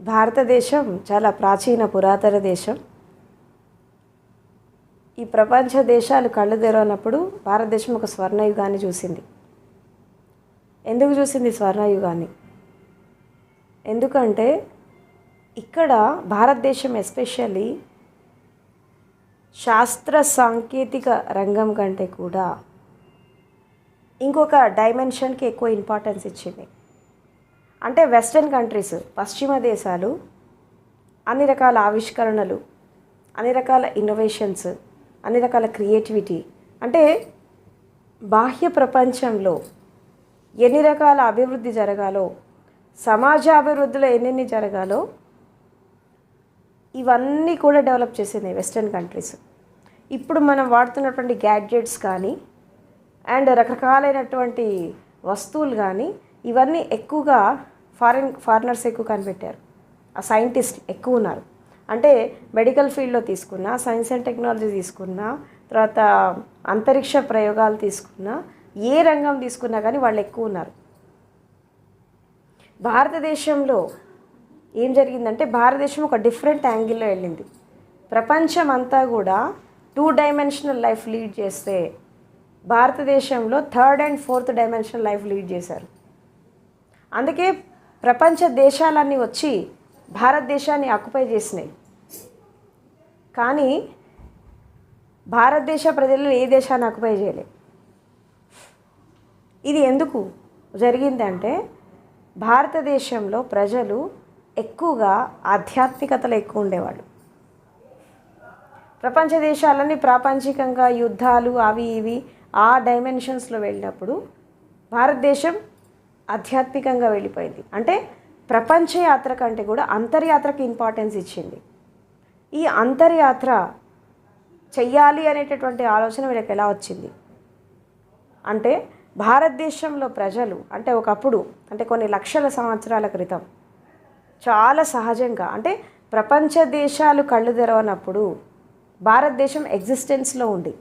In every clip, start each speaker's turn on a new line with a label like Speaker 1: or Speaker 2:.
Speaker 1: భారతదేశం చాలా ప్రాచీన పురాతన దేశం. ఈ ప్రపంచ దేశాలు కళ్ళు తెరవనప్పుడు భారతదేశం ఒక స్వర్ణయుగాన్ని చూసింది. ఎందుకు చూసింది స్వర్ణయుగాన్ని? ఎందుకంటే ఇక్కడ భారతదేశం ఎస్పెషల్లీ శాస్త్ర సాంకేతిక రంగం కంటే కూడా ఇంకొక డైమెన్షన్కి ఎక్కువ ఇంపార్టెన్స్ ఇచ్చింది. అంటే వెస్ట్రన్ కంట్రీస్, పశ్చిమ దేశాలు అన్ని రకాల ఆవిష్కరణలు, అన్ని రకాల ఇన్నోవేషన్స్, అన్ని రకాల క్రియేటివిటీ, అంటే బాహ్య ప్రపంచంలో ఎన్ని రకాల అభివృద్ధి జరగాలో, సమాజ అభివృద్ధిలో ఎన్నెన్ని జరగాలో ఇవన్నీ కూడా డెవలప్ చేసింది వెస్ట్రన్ కంట్రీస్. ఇప్పుడు మనం వాడుతున్నటువంటి గ్యాడ్జెట్స్ కానీ అండ్ రకరకాలైనటువంటి వస్తువులు కానీ ఇవన్నీ ఎక్కువగా ఫారినర్స్ ఎక్కువ కనిపెట్టారు. ఆ సైంటిస్ట్ ఎక్కువ ఉన్నారు. అంటే మెడికల్ ఫీల్డ్లో తీసుకున్నా, సైన్స్ అండ్ టెక్నాలజీ తీసుకున్నా, తర్వాత అంతరిక్ష ప్రయోగాలు తీసుకున్నా, ఏ రంగం తీసుకున్నా కానీ వాళ్ళు ఎక్కువ ఉన్నారు. భారతదేశంలో ఏం జరిగిందంటే భారతదేశం ఒక డిఫరెంట్ యాంగిల్లో వెళ్ళింది. ప్రపంచం అంతా కూడా 2 డైమెన్షనల్ లైఫ్ లీడ్ చేస్తే భారతదేశంలో 3rd and 4th dimensional life lead చేశారు. అందుకే ప్రపంచ దేశాలన్నీ వచ్చి భారతదేశాన్ని ఆక్యుపై చేసినాయి. కానీ భారతదేశ ప్రజలు ఏ దేశాన్ని ఆక్యుపై చేయలేదు. ఇది ఎందుకు జరిగిందంటే భారతదేశంలో ప్రజలు ఎక్కువగా ఆధ్యాత్మికతలో ఎక్కువ ఉండేవాళ్ళు. ప్రపంచ దేశాలన్నీ ప్రాపంచికంగా యుద్ధాలు అవి ఇవి ఆ డైమెన్షన్స్లో వెళ్ళినప్పుడు భారతదేశం ఆధ్యాత్మికంగా వెళ్ళిపోయింది. అంటే ప్రపంచ యాత్ర కంటే కూడా అంతర్యాత్రకి ఇంపార్టెన్స్ ఇచ్చింది. ఈ అంతర్యాత్ర చెయ్యాలి అనేటటువంటి ఆలోచన వీళ్ళకి ఎలా వచ్చింది అంటే భారతదేశంలో ప్రజలు అంటే ఒకప్పుడు అంటే కొన్ని లక్షల సంవత్సరాల క్రితం చాలా సహజంగా అంటే ప్రపంచ దేశాలు కళ్ళు తెరవనప్పుడు భారతదేశం ఎగ్జిస్టెన్స్లో ఉంది.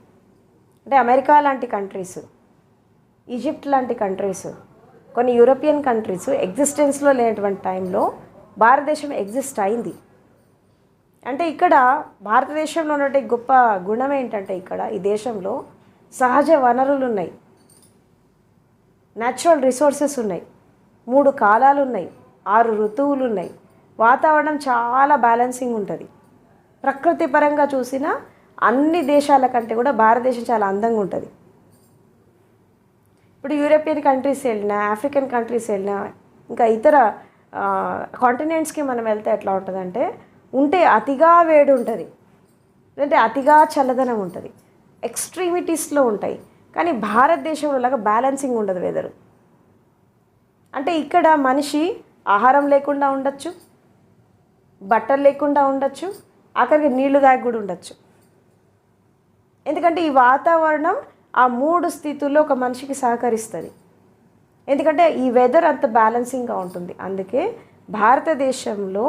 Speaker 1: అంటే అమెరికా లాంటి కంట్రీస్, ఈజిప్ట్ లాంటి కంట్రీస్, కొన్ని యూరోపియన్ కంట్రీస్ ఎగ్జిస్టెన్స్లో లేనటువంటి టైంలో భారతదేశం ఎగ్జిస్ట్ అయింది. అంటే ఇక్కడ భారతదేశంలో ఉన్నటువంటి గొప్ప గుణం ఏంటంటే ఇక్కడ ఈ దేశంలో సహజ వనరులు ఉన్నాయి, న్యాచురల్ రిసోర్సెస్ ఉన్నాయి, 3 కాలాలు ఉన్నాయి, 6 ఋతువులు ఉన్నాయి, వాతావరణం చాలా బ్యాలెన్సింగ్ ఉంటుంది. ప్రకృతి పరంగా చూసినా అన్ని దేశాల కంటే కూడా భారతదేశం చాలా అందంగా ఉంటుంది. ఇప్పుడు యూరోపియన్ కంట్రీస్ వెళ్ళినా, ఆఫ్రికన్ కంట్రీస్ వెళ్ళినా, ఇంకా ఇతర కాంటినెంట్స్కి మనం వెళ్తే ఎట్లా ఉంటుందంటే ఉంటే అతిగా వేడి ఉంటుంది, లేదంటే అతిగా చల్లదనం ఉంటుంది, ఎక్స్ట్రీమిటీస్లో ఉంటాయి. కానీ భారతదేశంలో లాగా బ్యాలెన్సింగ్ ఉండదు వెదరు. అంటే ఇక్కడ మనిషి ఆహారం లేకుండా ఉండొచ్చు, బట్టలు లేకుండా ఉండొచ్చు, ఆఖరికి నీళ్లు దాగి కూడా ఉండొచ్చు. ఎందుకంటే ఈ వాతావరణం ఆ 3 స్థితుల్లో ఒక మనిషికి సహకరిస్తుంది. ఎందుకంటే ఈ వెదర్ అంత బ్యాలెన్సింగ్గా ఉంటుంది. అందుకే భారతదేశంలో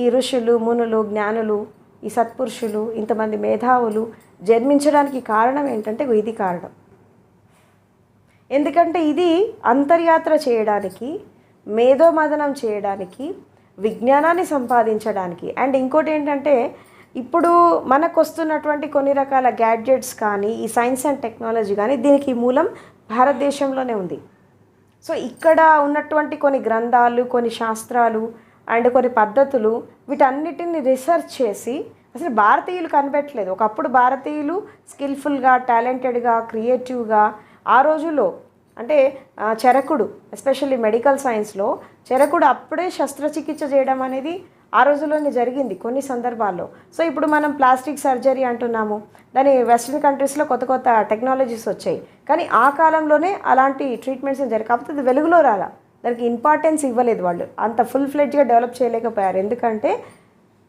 Speaker 1: ఈ ఋషులు, మునులు, జ్ఞానులు, ఈ సత్పురుషులు, ఇంతమంది మేధావులు జన్మించడానికి కారణం ఏంటంటే ఇది కారణం. ఎందుకంటే ఇది అంతర్యాత్ర చేయడానికి, మేధోమథనం చేయడానికి, విజ్ఞానాన్ని సంపాదించడానికి. అండ్ ఇంకోటి ఏంటంటే ఇప్పుడు మనకు వస్తున్నటువంటి కొన్ని రకాల గ్యాడ్జెట్స్ కానీ ఈ సైన్స్ అండ్ టెక్నాలజీ కానీ దీనికి మూలం భారతదేశంలోనే ఉంది. సో ఇక్కడ ఉన్నటువంటి కొన్ని గ్రంథాలు, కొన్ని శాస్త్రాలు అండ్ కొన్ని పద్ధతులు వీటన్నిటిని రీసెర్చ్ చేసి అసలు భారతీయులు కనిపెట్టలేదు. ఒకప్పుడు భారతీయులు స్కిల్ఫుల్గా, టాలెంటెడ్గా, క్రియేటివ్గా ఆ రోజుల్లో అంటే చరకుడు ఎస్పెషల్లీ మెడికల్ సైన్స్లో చరకుడు అప్పుడే శస్త్రచికిత్స చేయడం అనేది ఆ రోజుల్లోనే జరిగింది కొన్ని సందర్భాల్లో. సో ఇప్పుడు మనం ప్లాస్టిక్ సర్జరీ అంటున్నాము, దాని వెస్ట్రన్ కంట్రీస్లో కొత్త కొత్త టెక్నాలజీస్ వచ్చాయి. కానీ ఆ కాలంలోనే అలాంటి ట్రీట్మెంట్స్ జరిగాయి. కాకపోతే అది వెలుగులో రాలా, దానికి ఇంపార్టెన్స్ ఇవ్వలేదు. వాళ్ళు అంత ఫుల్ ఫ్లెడ్జ్గా డెవలప్ చేయలేకపోయారు. ఎందుకంటే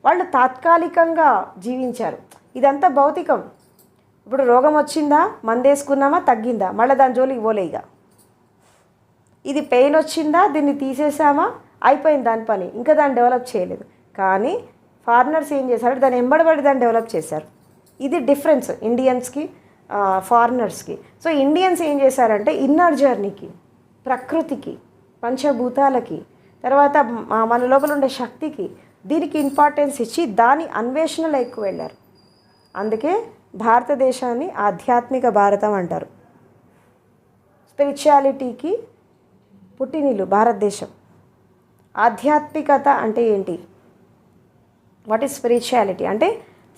Speaker 1: వాళ్ళు తాత్కాలికంగా జీవించారు. ఇదంతా భౌతికం. ఇప్పుడు రోగం వచ్చిందా, మందేసుకున్నామా, తగ్గిందా, మళ్ళీ దాని జోలికి పోలే. ఇక ఇది పెయిన్ వచ్చిందా, దీన్ని తీసేసామా, అయిపోయింది దాని పని, ఇంకా దాన్ని డెవలప్ చేయలేదు. కానీ ఫారినర్స్ ఏం చేశారు, దాన్ని ఎంబడబడి దాన్ని డెవలప్ చేశారు. ఇది డిఫరెన్స్ ఇండియన్స్కి ఫారినర్స్కి. సో ఇండియన్స్ ఏం చేశారంటే ఇన్నర్ జర్నీకి, ప్రకృతికి, పంచభూతాలకి, తర్వాత మన లోపల ఉండే శక్తికి, దీనికి ఇంపార్టెన్స్ ఇచ్చి దాని అన్వేషణలో ఎక్కువ వెళ్ళారు. అందుకే భారతదేశాన్ని ఆధ్యాత్మిక భారతం అంటారు. స్పిరిచువాలిటీకి పుట్టినిల్లు భారతదేశం. ఆధ్యాత్మికత అంటే ఏంటి? వాట్ ఈజ్ స్పిరిచువాలిటీ అంటే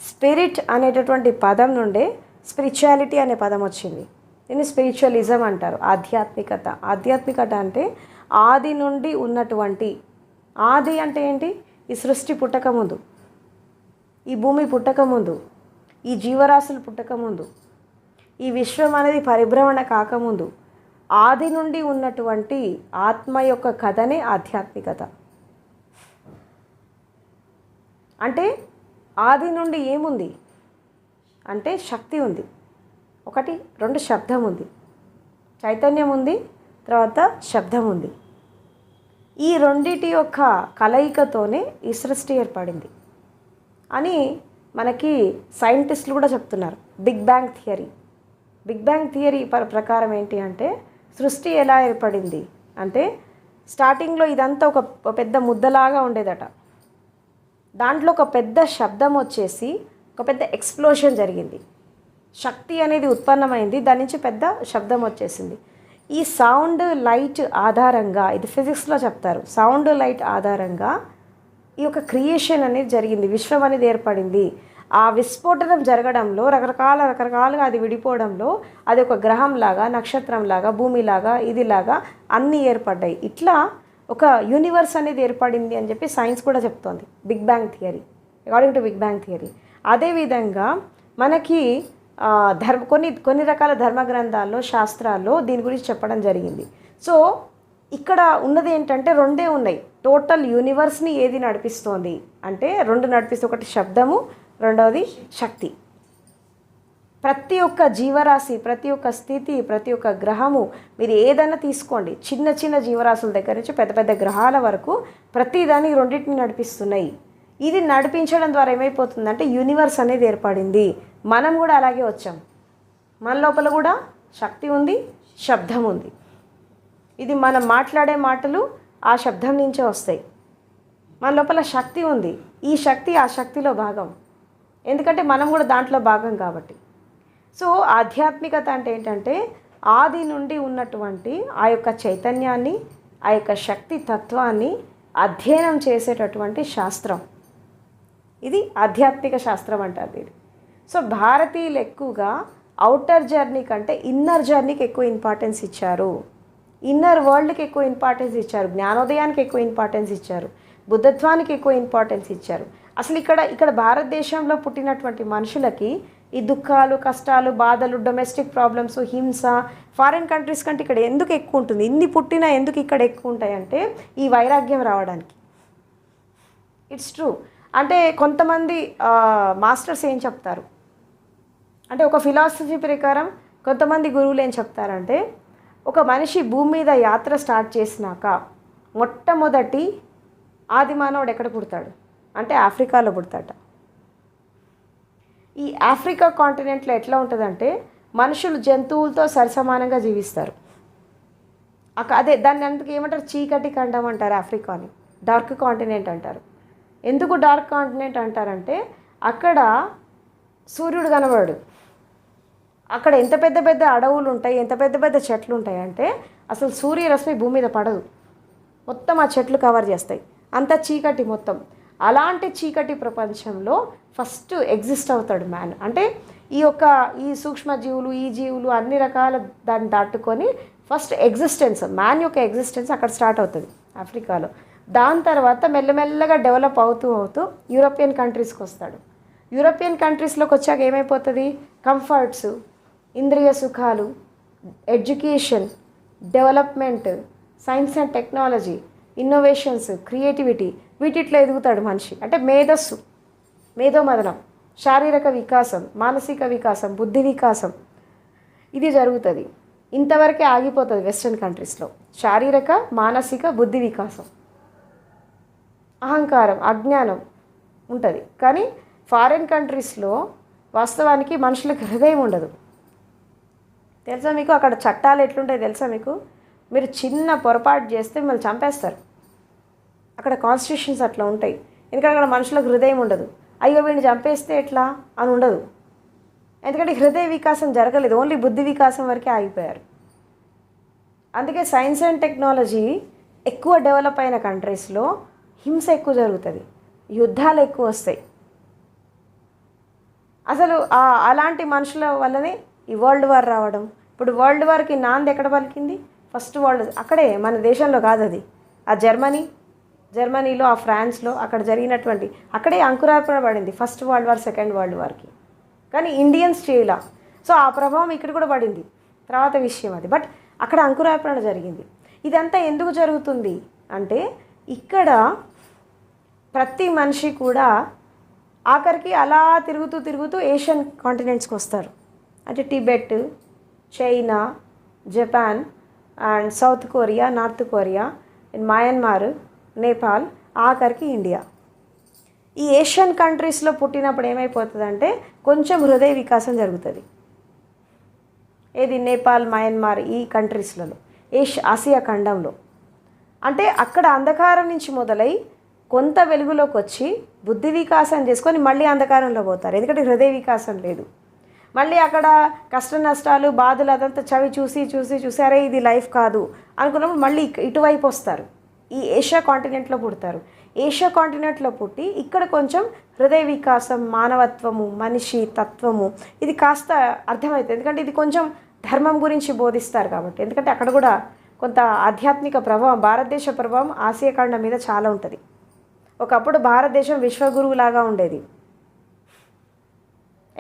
Speaker 1: స్పిరిట్ అనేటటువంటి పదం నుండే స్పిరిచువాలిటీ అనే పదం వచ్చింది. దీన్ని స్పిరిచువలిజం అంటారు. ఆధ్యాత్మికత. ఆధ్యాత్మికత అంటే ఆది నుండి ఉన్నటువంటి, ఆది అంటే ఏంటి? ఈ సృష్టి పుట్టకముందు, ఈ భూమి పుట్టకముందు, ఈ జీవరాశులు పుట్టకముందు, ఈ విశ్వం అనేది పరిభ్రమణ కాకముందు ఆది నుండి ఉన్నటువంటి ఆత్మ యొక్క కథనే ఆధ్యాత్మికత. అంటే ఆది నుండి ఏముంది అంటే శక్తి ఉంది, ఒకటి, రెండు శబ్దం ఉంది, చైతన్యం ఉంది, తర్వాత శబ్దం ఉంది. ఈ రెండిటి యొక్క కలయికతోనే ఈ సృష్టి ఏర్పడింది అని మనకి సైంటిస్టులు కూడా చెప్తున్నారు. Big bang theory. Big bang theory ప్రకారం ఏంటి అంటే సృష్టి ఎలా ఏర్పడింది అంటే స్టార్టింగ్లో ఇదంతా ఒక పెద్ద ముద్దలాగా ఉండేదట. దాంట్లో ఒక పెద్ద శబ్దం వచ్చేసి ఒక పెద్ద ఎక్స్ప్లోషన్ జరిగింది. శక్తి అనేది ఉత్పన్నమైంది, దాని నుంచి పెద్ద శబ్దం వచ్చేసింది. ఈ సౌండ్ లైట్ ఆధారంగా, ఇది ఫిజిక్స్లో చెప్తారు, సౌండ్ లైట్ ఆధారంగా ఈ యొక్క క్రియేషన్ అనేది జరిగింది, విశ్వం అనేది ఏర్పడింది. ఆ విస్ఫోటనం జరగడంలో రకరకాలుగా అది విడిపోవడంలో అది ఒక గ్రహంలాగా, నక్షత్రంలాగా, భూమిలాగా, ఇదిలాగా అన్నీ ఏర్పడ్డాయి. ఇట్లా ఒక యూనివర్స్ అనేది ఏర్పడింది అని చెప్పి సైన్స్ కూడా చెప్తోంది. Big bang theory, according to big bang theory. అదేవిధంగా మనకి కొన్ని రకాల ధర్మ గ్రంథాల్లో, శాస్త్రాల్లో దీని గురించి చెప్పడం జరిగింది. సో ఇక్కడ ఉన్నది ఏంటంటే రెండే ఉన్నాయి. టోటల్ యూనివర్స్ని ఏది నడిపిస్తోంది అంటే రెండు నడిపిస్తుంది, ఒకటి శబ్దము, రెండవది శక్తి. ప్రతి ఒక్క జీవరాశి, ప్రతి ఒక్క స్థితి, ప్రతి ఒక్క గ్రహము, మీరు ఏదైనా తీసుకోండి, చిన్న చిన్న జీవరాశుల దగ్గర నుంచి పెద్ద పెద్ద గ్రహాల వరకు ప్రతిదాన్ని రెండింటిని నడిపిస్తున్నాయి. ఇది నడిపించడం ద్వారా ఏమైపోతుందంటే యూనివర్స్ అనేది ఏర్పడింది. మనం కూడా అలాగే వచ్చాం. మన లోపల కూడా శక్తి ఉంది, శబ్దం ఉంది. ఇది మనం మాట్లాడే మాటలు ఆ శబ్దం నుంచే వస్తాయి. మన లోపల శక్తి ఉంది, ఈ శక్తి ఆ శక్తిలో భాగం, ఎందుకంటే మనం కూడా దాంట్లో భాగం కాబట్టి. సో ఆధ్యాత్మికత అంటే ఏంటంటే ఆది నుండి ఉన్నటువంటి ఆ యొక్క చైతన్యాన్ని, ఆ యొక్క శక్తి తత్వాన్ని అధ్యయనం చేసేటటువంటి శాస్త్రం. ఇది ఆధ్యాత్మిక శాస్త్రం అంటారు దీన్ని. సో భారతీయులు ఎక్కువగా అవుటర్ జర్నీ కంటే ఇన్నర్ జర్నీకి ఎక్కువ ఇంపార్టెన్స్ ఇచ్చారు. ఇన్నర్ వరల్డ్కి ఎక్కువ ఇంపార్టెన్స్ ఇచ్చారు, జ్ఞానోదయానికి ఎక్కువ ఇంపార్టెన్స్ ఇచ్చారు, బుద్ధత్వానికి ఎక్కువ ఇంపార్టెన్స్ ఇచ్చారు. అసలు ఇక్కడ భారతదేశంలో పుట్టినటువంటి మనుషులకి ఈ దుఃఖాలు, కష్టాలు, బాధలు, డొమెస్టిక్ ప్రాబ్లమ్స్, హింస ఫారిన్ కంట్రీస్ కంటే ఇక్కడ ఎందుకు ఎక్కువ ఉంటుంది? ఇన్ని పుట్టినా ఎందుకు ఇక్కడ ఎక్కువ ఉంటాయంటే ఈ వైరాగ్యం రావడానికి. It's true. అంటే కొంతమంది మాస్టర్స్ ఏం చెప్తారు అంటే ఒక ఫిలాసఫీ ప్రకారం కొంతమంది గురువులు ఏం చెప్తారంటే ఒక మనిషి భూమి మీద యాత్ర స్టార్ట్ చేసినాక మొట్టమొదటి ఆది మానవుడు ఎక్కడ పుడతాడు అంటే ఆఫ్రికాలో పుడతాట. ఈ ఆఫ్రికా కాంటినెంట్లో ఎట్లా ఉంటుందంటే మనుషులు జంతువులతో సరిసమానంగా జీవిస్తారు. అదే దాన్ని అందుకు ఏమంటారు, చీకటి ఖండం అంటారు ఆఫ్రికాని, డార్క్ కాంటినెంట్ అంటారు. ఎందుకు డార్క్ కాంటినెంట్ అంటారంటే అక్కడ సూర్యుడు కనబడు, అక్కడ ఎంత పెద్ద పెద్ద అడవులు ఉంటాయి, ఎంత పెద్ద పెద్ద చెట్లు ఉంటాయి అంటే అసలు సూర్యరశ్మి భూమి మీద పడదు, మొత్తం ఆ చెట్లు కవర్ చేస్తాయి, అంత చీకటి మొత్తం. అలాంటి చీకటి ప్రపంచంలో ఫస్ట్ ఎగ్జిస్ట్ అవుతాడు మ్యాన్. అంటే ఈ సూక్ష్మజీవులు, ఈ జీవులు అన్ని రకాల దాన్ని దాటుకొని ఫస్ట్ ఎగ్జిస్టెన్స్, మ్యాన్ యొక్క ఎగ్జిస్టెన్స్ అక్కడ స్టార్ట్ అవుతుంది ఆఫ్రికాలో. దాని తర్వాత మెల్లమెల్లగా డెవలప్ అవుతూ యూరోపియన్ కంట్రీస్కి వస్తాడు. యూరోపియన్ కంట్రీస్లోకి వచ్చాక ఏమైపోతుంది, కంఫర్ట్స్, ఇంద్రియ సుఖాలు, education, development, science and technology, innovations, creativity, వీటిట్లో ఎదుగుతాడు మనిషి. అంటే మేధస్సు, మేధోమదనం, శారీరక వికాసం, మానసిక వికాసం, బుద్ధి వికాసం, ఇది జరుగుతుంది. ఇంతవరకే ఆగిపోతుంది వెస్ట్రన్ కంట్రీస్లో. శారీరక, మానసిక, బుద్ధి వికాసం, అహంకారం, అజ్ఞానం ఉంటుంది. కానీ ఫారిన్ కంట్రీస్లో వాస్తవానికి మనుషులకు హృదయం ఉండదు. తెలుసా మీకు? అక్కడ చట్టాలు ఎట్లుంటాయి తెలుసా మీకు? మీరు చిన్న పొరపాటు చేస్తే మిమ్మల్ని చంపేస్తారు. అక్కడ కాన్స్టిట్యూషన్స్ అట్లా ఉంటాయి. ఎందుకంటే అక్కడ మనుషులకు హృదయం ఉండదు. అయ్యో వీడిని చంపేస్తే ఎట్లా అని ఉండదు. ఎందుకంటే హృదయ వికాసం జరగలేదు, ఓన్లీ బుద్ధి వికాసం వరకే ఆగిపోయారు. అందుకే సైన్స్ అండ్ టెక్నాలజీ ఎక్కువ డెవలప్ అయిన కంట్రీస్లో హింస ఎక్కువ జరుగుతుంది, యుద్ధాలు ఎక్కువ వస్తాయి. అసలు అలాంటి మనుషుల వల్లనే ఈ వరల్డ్ వార్ రావడం. ఇప్పుడు వరల్డ్ వార్కి నాంది ఎక్కడ పలికింది? ఫస్ట్ వరల్డ్ అక్కడే, మన దేశంలో కాదు అది. ఆ జర్మనీలో, ఆ ఫ్రాన్స్లో అక్కడ జరిగినటువంటి అక్కడే అంకురార్పణ పడింది first world war, second world వార్కి. కానీ ఇండియన్స్ చేయలా. సో ఆ ప్రభావం ఇక్కడ కూడా పడింది, తర్వాత విషయం అది. బట్ అక్కడ అంకురార్పణ జరిగింది. ఇదంతా ఎందుకు జరుగుతుంది అంటే ఇక్కడ ప్రతి మనిషి కూడా ఆఖరికి అలా తిరుగుతూ ఏషియన్ కాంటినెంట్స్కి వస్తారు. అంటే Tibet, China, Japan and south Korea, north Korea, Myanmar, Nepal, ఆఖరికి ఇండియా. ఈ ఏషియన్ కంట్రీస్లో పుట్టినప్పుడు ఏమైపోతుందంటే కొంచెం హృదయ వికాసం జరుగుతుంది. ఏది? నేపాల్, మయన్మార్, ఈ కంట్రీస్లలో, ఆసియా ఖండంలో. అంటే అక్కడ అంధకారం నుంచి మొదలై కొంత వెలుగులోకి వచ్చి బుద్ధి వికాసం చేసుకొని మళ్ళీ అంధకారంలో పోతారు. ఎందుకంటే హృదయ వికాసం లేదు. మళ్ళీ అక్కడ కష్ట నష్టాలు, బాధలు అదంతా చవి చూసి అరే ఇది లైఫ్ కాదు అనుకున్నప్పుడు మళ్ళీ ఇటువైపు వస్తారు. ఈ ఏషియా కాంటినెంట్లో పుడతారు. ఏషియా కాంటినెంట్లో పుట్టి ఇక్కడ కొంచెం హృదయ వికాసం, మానవత్వము, మనిషి తత్వము ఇది కాస్త అర్థమవుతుంది. ఎందుకంటే ఇది కొంచెం ధర్మం గురించి బోధిస్తారు కాబట్టి. ఎందుకంటే అక్కడ కూడా కొంత ఆధ్యాత్మిక ప్రభావం, భారతదేశ ప్రభావం ఆసియా ఖండం మీద చాలా ఉంటుంది. ఒకప్పుడు భారతదేశం విశ్వగురువులాగా ఉండేది.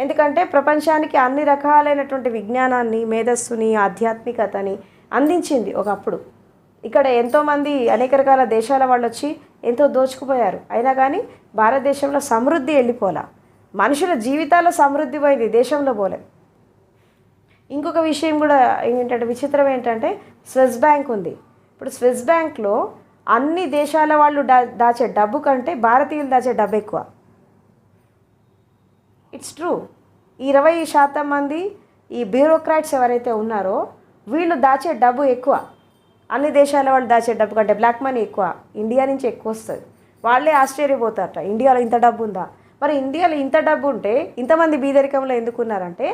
Speaker 1: ఎందుకంటే ప్రపంచానికి అన్ని రకాలైనటువంటి విజ్ఞానాన్ని, మేధస్సుని, ఆధ్యాత్మికతని అందించింది ఒకప్పుడు. ఇక్కడ ఎంతోమంది అనేక రకాల దేశాల వాళ్ళు వచ్చి ఎంతో దోచుకుపోయారు. అయినా కానీ భారతదేశంలో సమృద్ధి వెళ్ళిపోలా. మనుషుల జీవితాల్లో సమృద్ధి పోయింది, దేశంలో పోలే. ఇంకొక విషయం కూడా ఏంటంటే విచిత్రం ఏంటంటే స్విస్ బ్యాంక్ ఉంది. ఇప్పుడు స్విస్ బ్యాంక్లో అన్ని దేశాల వాళ్ళు దాచే డబ్బు కంటే భారతీయులు దాచే డబ్బు ఎక్కువ. It's true. 20% మంది ఈ బ్యూరోక్రాట్స్ ఎవరైతే ఉన్నారో వీళ్ళు దాచే డబ్బు ఎక్కువ. అన్ని దేశాల వాళ్ళు దాచే డబ్బు కంటే బ్లాక్ మనీ ఎక్కువ, ఇండియా నుంచి ఎక్కువ వస్తుంది. వాళ్ళే ఆశ్చర్యపోతారట, ఇండియాలో ఇంత డబ్బు ఉందా? మరి ఇండియాలో ఇంత డబ్బు ఉంటే ఇంతమంది బీదరికంలో ఎందుకున్నారంటే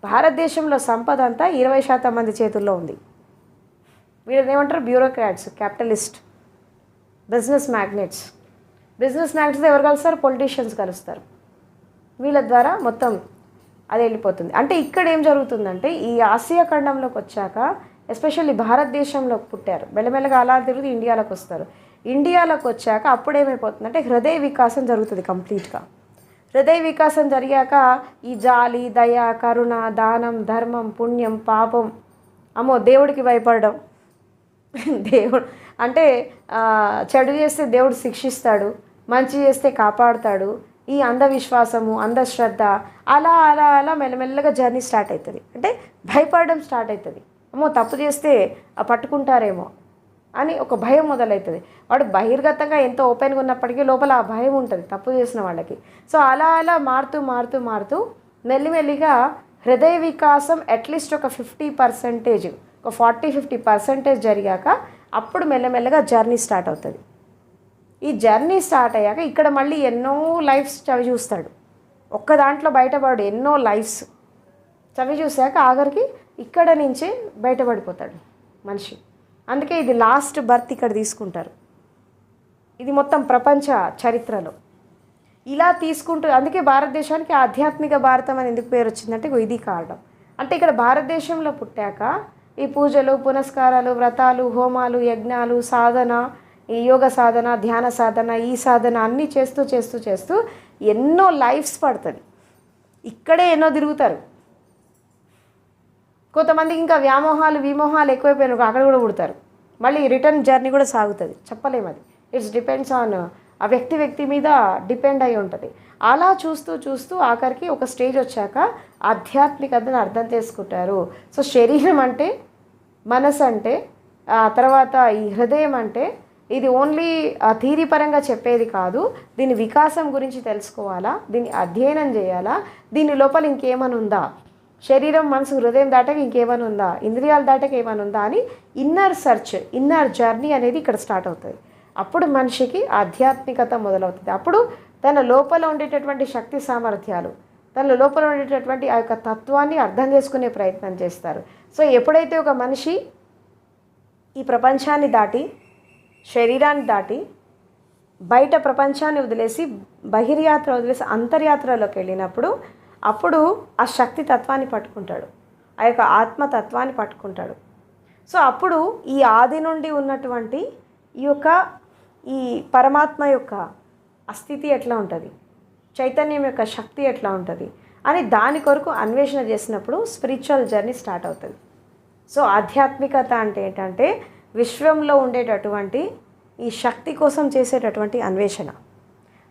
Speaker 1: భారతదేశంలో సంపద అంతా 20% మంది చేతుల్లో ఉంది. వీళ్ళని ఏమంటారు? బ్యూరోక్రాట్స్, క్యాపిటలిస్ట్, బిజినెస్ మ్యాగ్నెట్స్ ఎవరు కలుస్తారు? పొలిటీషియన్స్ కలుస్తారు. వీళ్ళ ద్వారా మొత్తం అది వెళ్ళిపోతుంది. అంటే ఇక్కడ ఏం జరుగుతుందంటే ఈ ఆసియా ఖండంలోకి వచ్చాక, ఎస్పెషల్లీ భారతదేశంలో పుట్టారు, మెల్లమెల్లగా అలా తిరిగి ఇండియాలోకి వస్తారు. ఇండియాలోకి వచ్చాక అప్పుడేమైపోతుందంటే హృదయ వికాసం జరుగుతుంది కంప్లీట్గా. హృదయ వికాసం జరిగాక ఈ జాలి, దయ, కరుణ, దానం, ధర్మం, పుణ్యం, పాపం, అమ్మో దేవుడికి భయపడడం, దేవుడు అంటే చెడు చేస్తే దేవుడు శిక్షిస్తాడు, మంచి చేస్తే కాపాడుతాడు, ఈ అంధవిశ్వాసము, అంధశ్రద్ధ, అలా అలా అలా మెల్లమెల్లగా జర్నీ స్టార్ట్ అవుతుంది. అంటే భయపడడం స్టార్ట్ అవుతుంది. అమ్మో తప్పు చేస్తే పట్టుకుంటారేమో అని ఒక భయం మొదలవుతుంది. వాడు బహిర్గతంగా ఎంతో ఓపెన్గా ఉన్నప్పటికీ లోపల ఆ భయం ఉంటుంది తప్పు చేసిన వాళ్ళకి. సో అలా అలా మారుతూ మెల్లిమెల్లిగా హృదయ వికాసం అట్లీస్ట్ ఒక 50%, ఒక 40-50% జరిగాక అప్పుడు మెల్లమెల్లగా జర్నీ స్టార్ట్ అవుతుంది. ఈ జర్నీ స్టార్ట్ అయ్యాక ఇక్కడ మళ్ళీ ఎన్నో లైఫ్స్ చవి చూస్తాడు. ఒక్క దాంట్లో బయటపడు, ఎన్నో లైఫ్స్ చవి చూసాక ఆఖరికి ఇక్కడ నుంచే బయటపడిపోతాడు మనిషి. అందుకే ఇది లాస్ట్ బర్త్ ఇక్కడ తీసుకుంటారు. ఇది మొత్తం ప్రపంచ చరిత్రలో ఇలా తీసుకుంటూ, అందుకే భారతదేశానికి ఆధ్యాత్మిక భారతం అని ఎందుకు పేరు వచ్చిందంటే ఇది కారణం. అంటే ఇక్కడ భారతదేశంలో పుట్టాక ఈ పూజలు, పునస్కారాలు, వ్రతాలు, హోమాలు, యజ్ఞాలు, సాధన, ఈ యోగ సాధన, ధ్యాన సాధన, ఈ సాధన అన్నీ చేస్తూ ఎన్నో లైఫ్స్ పడుతుంది. ఇక్కడే ఎన్నో తిరుగుతారు. కొంతమందికి ఇంకా విమోహాలు ఎక్కువైపోయినారు, అక్కడ కూడా పుడతారు. మళ్ళీ రిటర్న్ జర్నీ కూడా సాగుతుంది, చెప్పలేము అది. ఇట్స్ డిపెండ్స్ ఆన్ ఆ వ్యక్తి మీద డిపెండ్ అయి ఉంటుంది. అలా చూస్తూ ఆఖరికి ఒక స్టేజ్ వచ్చాక ఆధ్యాత్మికతను అర్థం చేసుకుంటారు. సో శరీరం అంటే, మనసు అంటే, తర్వాత ఈ హృదయం అంటే ఇది ఓన్లీ థియరీ పరంగా చెప్పేది కాదు. దీని వికాసం గురించి తెలుసుకోవాలా, దీన్ని అధ్యయనం చేయాలా, దీని లోపల ఇంకేమని ఉందా, శరీరం, మనసు, హృదయం దాటక ఇంకేమని ఉందా, ఇంద్రియాలు దాటక ఏమని ఉందా అని ఇన్నర్ సర్చ్, ఇన్నర్ జర్నీ అనేది ఇక్కడ స్టార్ట్ అవుతుంది. అప్పుడు మనిషికి ఆధ్యాత్మికత మొదలవుతుంది. అప్పుడు తన లోపల ఉండేటటువంటి శక్తి సామర్థ్యాలు, తన లోపల ఉండేటటువంటి ఆ యొక్క తత్వాన్ని అర్థం చేసుకునే ప్రయత్నం చేస్తారు. సో ఎప్పుడైతే ఒక మనిషి ఈ ప్రపంచాన్ని దాటి, శరీరాన్ని దాటి, బయట ప్రపంచాన్ని వదిలేసి, బహిర్యాత్ర వదిలేసి అంతర్యాత్రలోకి వెళ్ళినప్పుడు అప్పుడు ఆ శక్తి తత్వాన్ని పట్టుకుంటాడు, ఆ యొక్క ఆత్మతత్వాన్ని పట్టుకుంటాడు. సో అప్పుడు ఈ ఆది నుండి ఉన్నటువంటి ఈ పరమాత్మ యొక్క అస్థితి ఎట్లా ఉంటుంది, చైతన్యం యొక్క శక్తి ఎట్లా ఉంటుంది అని దాని కొరకు అన్వేషణ చేసినప్పుడు స్పిరిచువల్ జర్నీ స్టార్ట్ అవుతుంది. సో ఆధ్యాత్మికత అంటే ఏంటంటే విశ్వంలో ఉండేటటువంటి ఈ శక్తి కోసం చేసేటటువంటి అన్వేషణ.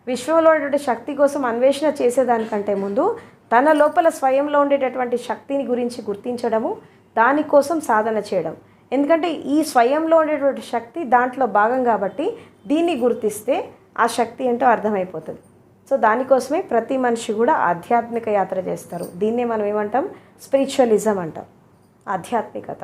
Speaker 1: విశ్వంలో ఉండేటువంటి శక్తి కోసం అన్వేషణ చేసేదానికంటే ముందు తన లోపల స్వయంలో ఉండేటటువంటి శక్తిని గురించి గుర్తించడము, దానికోసం సాధన చేయడం. ఎందుకంటే ఈ స్వయంలో ఉండేటువంటి శక్తి దాంట్లో భాగం కాబట్టి దీన్ని గుర్తిస్తే ఆ శక్తి ఏంటో అర్థమైపోతుంది. సో దానికోసమే ప్రతి మనిషి కూడా ఆధ్యాత్మిక యాత్ర చేస్తారు. దీన్నే మనం ఏమంటాం, స్పిరిచువలిజం అంటాం, ఆధ్యాత్మికత.